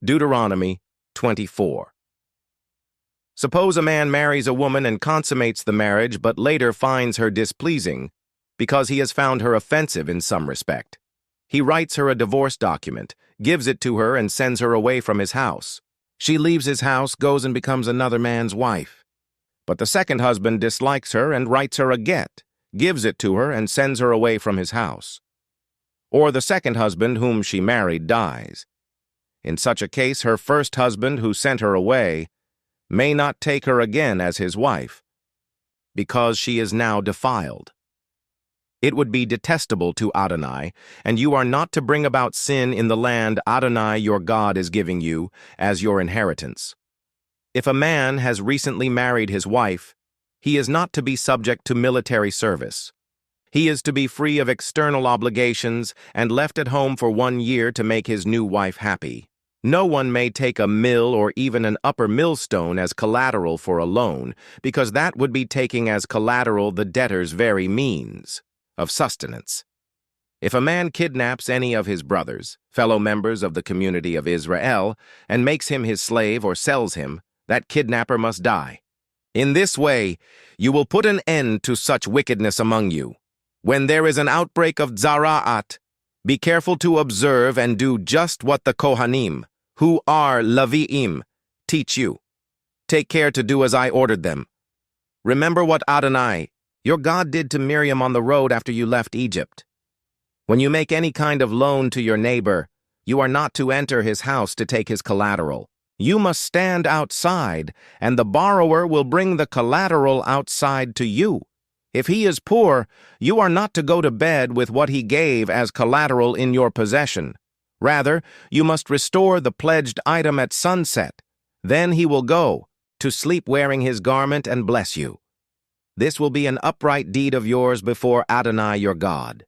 Deuteronomy 24. Suppose a man marries a woman and consummates the marriage but later finds her displeasing because he has found her offensive in some respect. He writes her a divorce document, gives it to her, and sends her away from his house. She leaves his house, goes and becomes another man's wife. But the second husband dislikes her and writes her a get, gives it to her, and sends her away from his house. Or the second husband whom she married dies. In such a case, her first husband, who sent her away, may not take her again as his wife, because she is now defiled. It would be detestable to Adonai, and you are not to bring about sin in the land Adonai your God is giving you as your inheritance. If a man has recently married his wife, he is not to be subject to military service. He is to be free of external obligations and left at home for 1 year to make his new wife happy. No one may take a mill or even an upper millstone as collateral for a loan, because that would be taking as collateral the debtor's very means of sustenance. If a man kidnaps any of his brothers, fellow members of the community of Israel, and makes him his slave or sells him, that kidnapper must die. In this way, you will put an end to such wickedness among you. When there is an outbreak of Zara'at, be careful to observe and do just what the Kohanim, who are Levi'im, teach you. Take care to do as I ordered them. Remember what Adonai, your God, did to Miriam on the road after you left Egypt. When you make any kind of loan to your neighbor, you are not to enter his house to take his collateral. You must stand outside, and the borrower will bring the collateral outside to you. If he is poor, you are not to go to bed with what he gave as collateral in your possession. Rather, you must restore the pledged item at sunset. Then he will go to sleep wearing his garment and bless you. This will be an upright deed of yours before Adonai your God.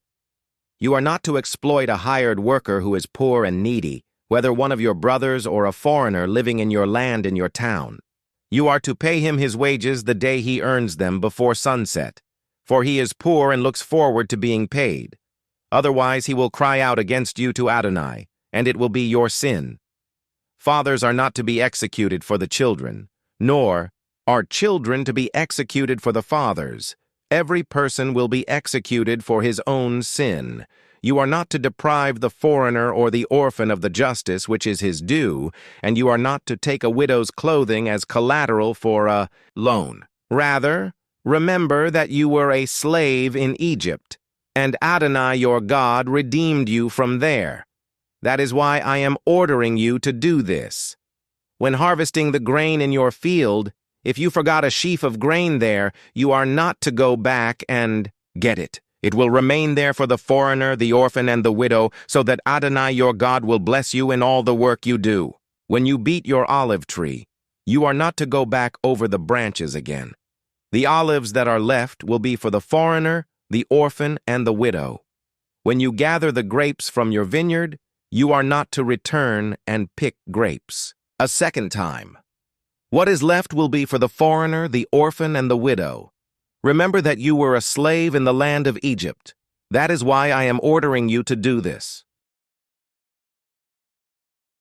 You are not to exploit a hired worker who is poor and needy, whether one of your brothers or a foreigner living in your land in your town. You are to pay him his wages the day he earns them before sunset, for he is poor and looks forward to being paid. Otherwise he will cry out against you to Adonai, and it will be your sin. Fathers are not to be executed for the children, nor are children to be executed for the fathers. Every person will be executed for his own sin. You are not to deprive the foreigner or the orphan of the justice which is his due, and you are not to take a widow's clothing as collateral for a loan. Rather, remember that you were a slave in Egypt, and Adonai your God redeemed you from there. That is why I am ordering you to do this. When harvesting the grain in your field, if you forgot a sheaf of grain there, you are not to go back and get it. It will remain there for the foreigner, the orphan, and the widow, so that Adonai your God will bless you in all the work you do. When you beat your olive tree, you are not to go back over the branches again. The olives that are left will be for the foreigner, the orphan, and the widow. When you gather the grapes from your vineyard, you are not to return and pick grapes a second time. What is left will be for the foreigner, the orphan, and the widow. Remember that you were a slave in the land of Egypt. That is why I am ordering you to do this.